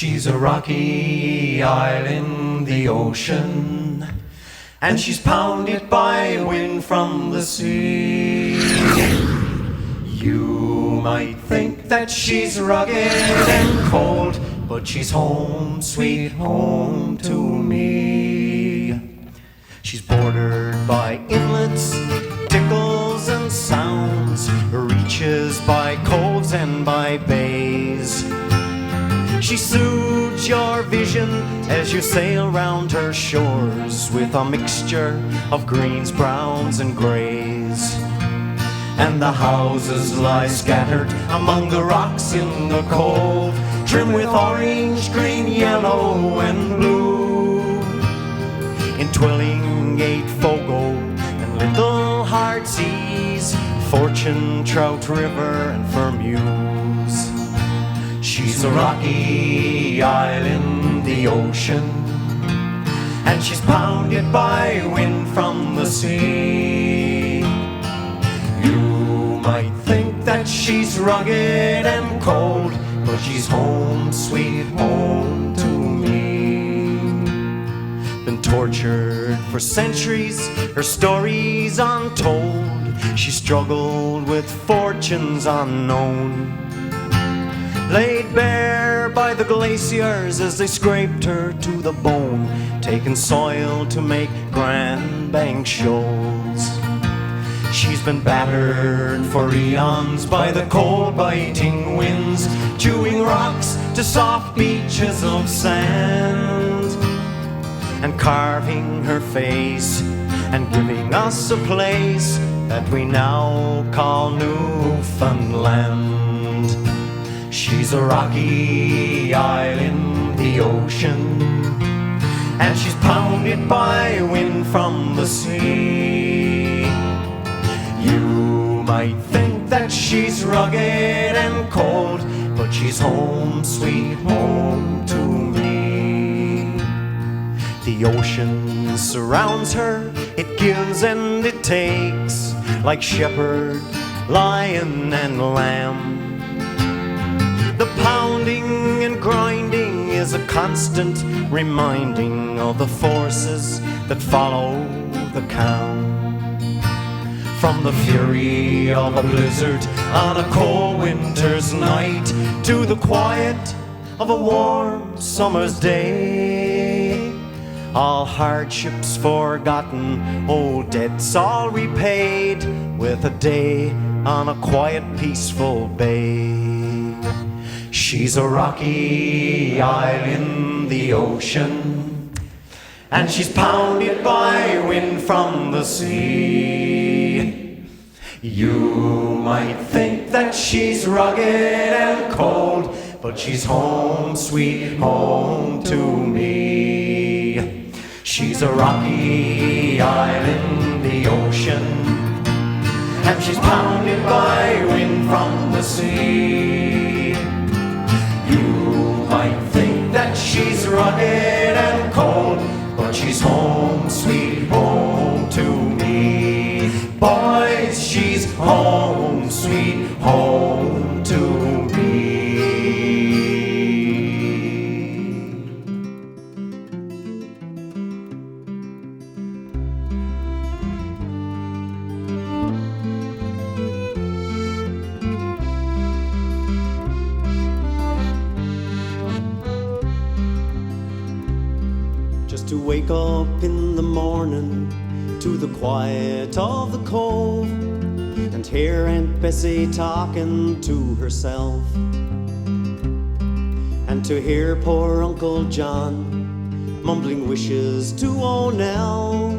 She's a rocky isle in the ocean, and she's pounded by wind from the sea. You might think that she's rugged and cold, but she's home, sweet home to me. She's bordered by inlets, tickles and sounds, reaches by coves and by bays. She soothes your vision as you sail round her shores with a mixture of greens, browns and greys. And the houses lie scattered among the rocks in the cove, trimmed with orange, green, yellow and blue. In Twillingate, Fogo and Little Heartsease, Fortune, Trout River and Fermuse. She's a rocky isle in the ocean, and she's pounded by wind from the sea. You might think that she's rugged and cold, but she's home, sweet home to me. Been tortured for centuries, her story's untold. She struggled with fortunes unknown, laid bare by the glaciers as they scraped her to the bone, taking soil to make Grand Bank shoals. She's been battered for eons by the cold-biting winds, chewing rocks to soft beaches of sand, and carving her face and giving us a place that we now call Newfoundland. She's a rocky isle in the ocean, and she's pounded by wind from the sea. You might think that she's rugged and cold, but she's home, sweet home to me. The ocean surrounds her, it gives and it takes, like shepherd, lion and lamb. The pounding and grinding is a constant reminding of the forces that follow the calm. From the fury of a blizzard on a cold winter's night to the quiet of a warm summer's day, all hardships forgotten, old debts all repaid, with a day on a quiet, peaceful bay. She's a rocky isle in the ocean, and she's pounded by wind from the sea. You might think that she's rugged and cold, but she's home, sweet home to me. She's a rocky isle in the ocean, and she's pounded by wind from the sea. You might think that she's rugged and cold, but she's home, sweet home to me. Boys, she's home, sweet home to me. Just to wake up in the morning to the quiet of the cove and hear Aunt Bessie talking to herself, and to hear poor Uncle John mumbling wishes to old Nell,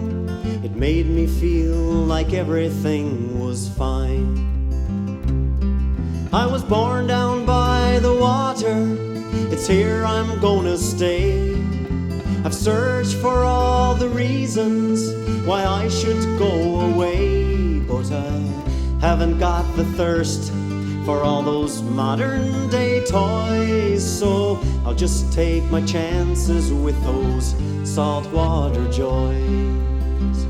it made me feel like everything was fine. I was born down by the water, it's here I'm gonna stay. I've searched for all the reasons why I should go away, but I haven't got the thirst for all those modern day toys, so I'll just take my chances with those saltwater joys.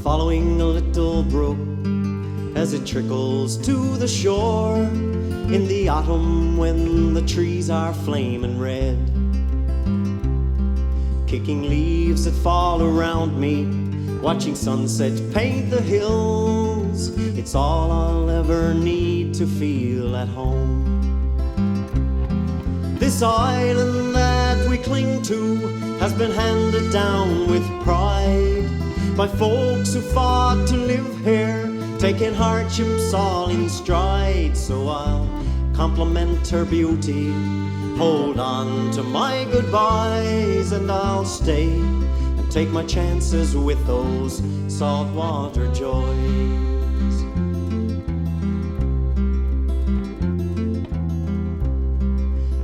Following a little brook as it trickles to the shore in the autumn when the trees are flaming red. Kicking leaves that fall around me, watching sunsets paint the hills. It's all I'll ever need to feel at home. This island that we cling to has been handed down with pride by folks who fought to live here, taking hardships all in stride. So I'll compliment her beauty, hold on to my goodbyes, and I'll stay and take my chances with those saltwater joys.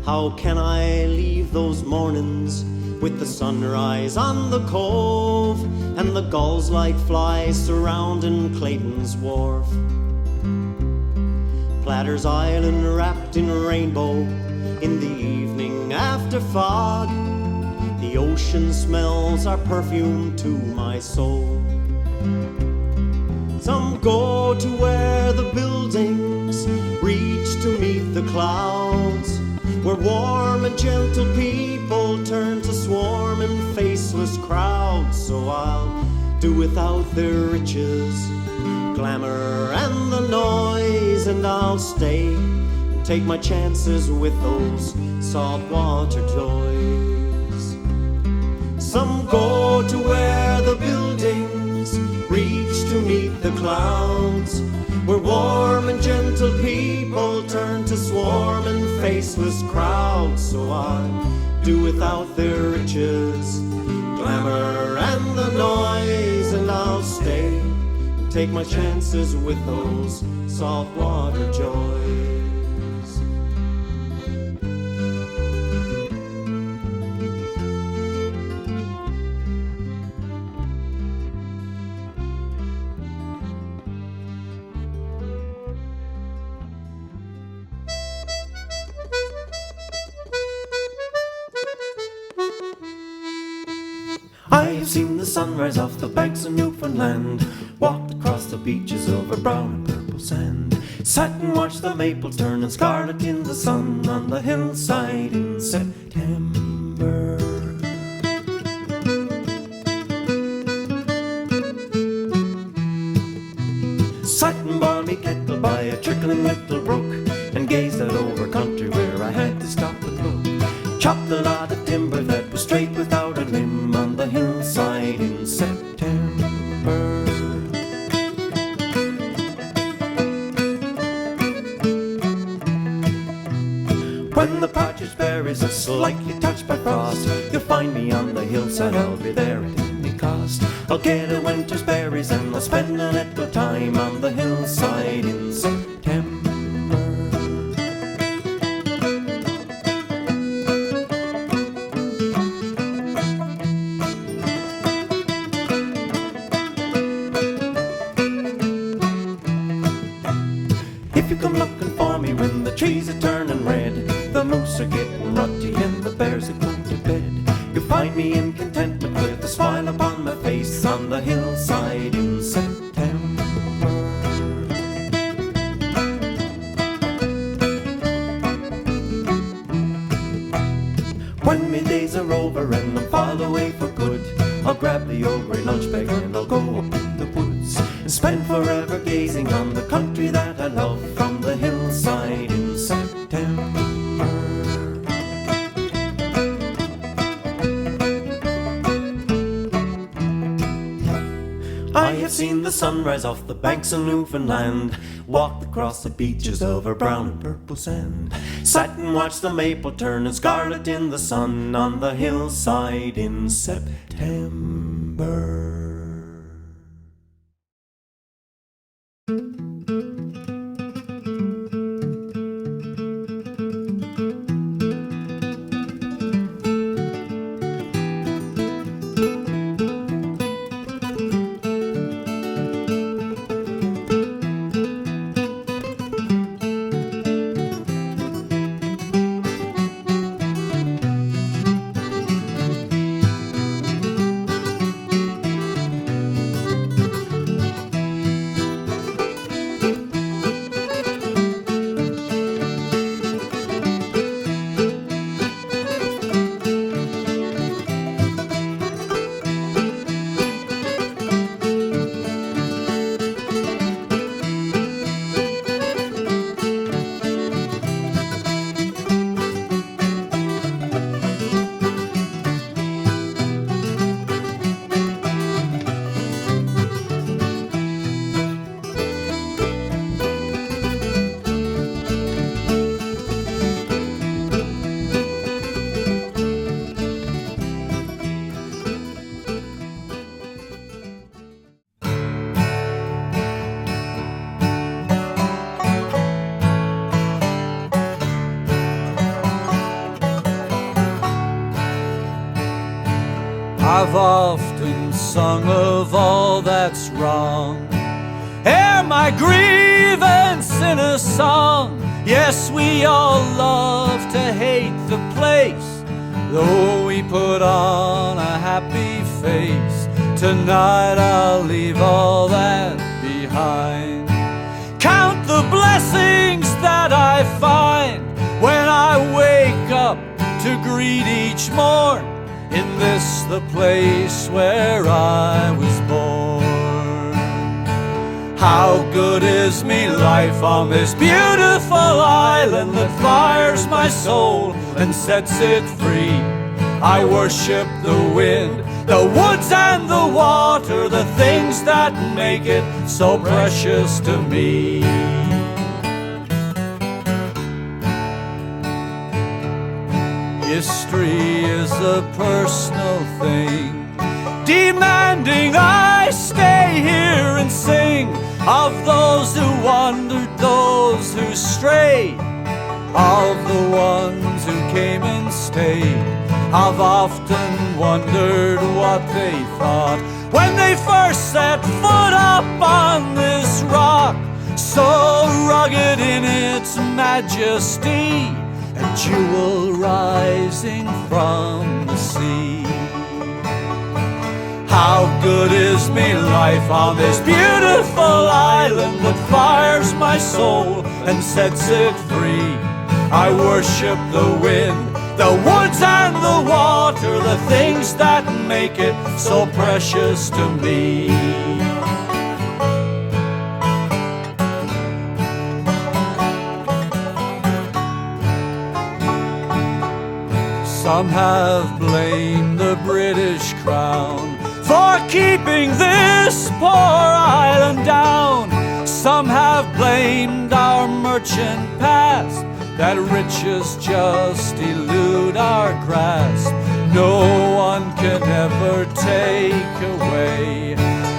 How can I leave those mornings with the sunrise on the cove and the gulls like flies surrounding Clayton's wharf? Platter's Island wrapped in rainbow in the evening after fog. The ocean smells are perfume to my soul. Some go to where the buildings reach to meet the clouds, where warm and gentle people turn to swarming faceless crowds. So I'll do without their riches, glamour and the noise, and I'll stay and take my chances with those saltwater joys. Some go to where the buildings reach to meet the clouds, where warm and gentle people turn to swarming faceless crowds. So I'll do without their riches, glamour and the noise, and I'll stay and take my chances with those saltwater joys. I've seen the sunrise off the banks of Newfoundland, walked across the beaches over brown and purple sand, sat and watched the maples turning scarlet in the sun on the hillside in September. Sat and boiled me kettle by a trickling little brook, and gazed out over country where I had to stop and look. Chopped a lot of timber that was straight without a limb on the hillside in September. When the partridge berries are slightly touched by frost, you'll find me on the hillside, I'll be there at any cost. I'll get a winter's berries and I'll spend a little time on the hillside in September. If you come looking for me when the trees are turning red, the moose are getting rutty and the bears are going to bed, you'll find me in contentment with a smile upon my face on the hillside in September. When my days are over and I'm far away for good, I'll grab the old grey lunch bag and I'll go up in the woods and spend forever gazing on the country that I love from the hillside in September. I have seen the sunrise off the banks of Newfoundland, walked across the beaches over brown and purple sand, sat and watched the maple turning scarlet in the sun on the hillside in September. I've often sung of all that's wrong, air my grievance in a song. Yes, we all love to hate the place, though we put on a happy face. Tonight I'll leave all that behind. Count the blessings that I find when I wake up to greet each morn in this, the place where I was born. How good is me life on this beautiful island that fires my soul and sets it free. I worship the wind, the woods and the water, the things that make it so precious to me. History is a personal thing, demanding I stay here and sing of those who wandered, those who strayed, of the ones who came and stayed. I've often wondered what they thought when they first set foot up on this rock, so rugged in its majesty, a jewel rising from the sea. How good is me life on this beautiful island that fires my soul and sets it free. I worship the wind, the woods and the water, the things that make it so precious to me. Some have blamed the British Crown for keeping this poor island down. Some have blamed our merchant past, that riches just elude our grasp. No one can ever take away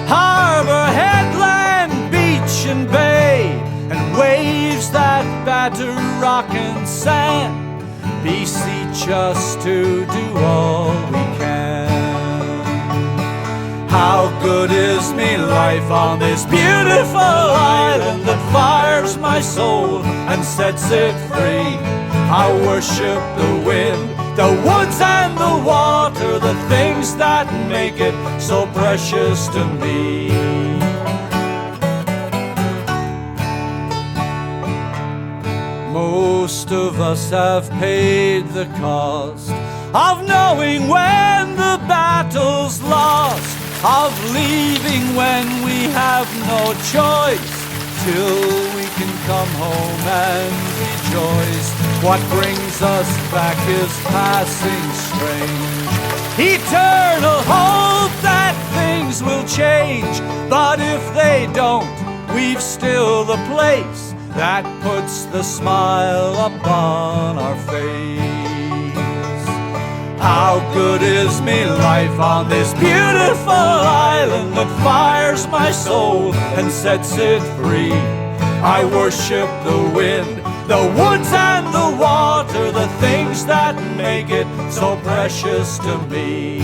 harbor, headland, beach and bay, and waves that batter rock and sand, beseech us to do all we can. How good is me life on this beautiful island that fires my soul and sets it free. I worship the wind, the woods and the water, the things that make it so precious to me. Most of us have paid the cost of knowing when the battle's lost, of leaving when we have no choice, till we can come home and rejoice. What brings us back is passing strange, eternal hope that things will change. But if they don't, we've still the place that puts the smile upon our face. How good is me life on this beautiful island that fires my soul and sets it free. I worship the wind, the woods and the water, the things that make it so precious to me.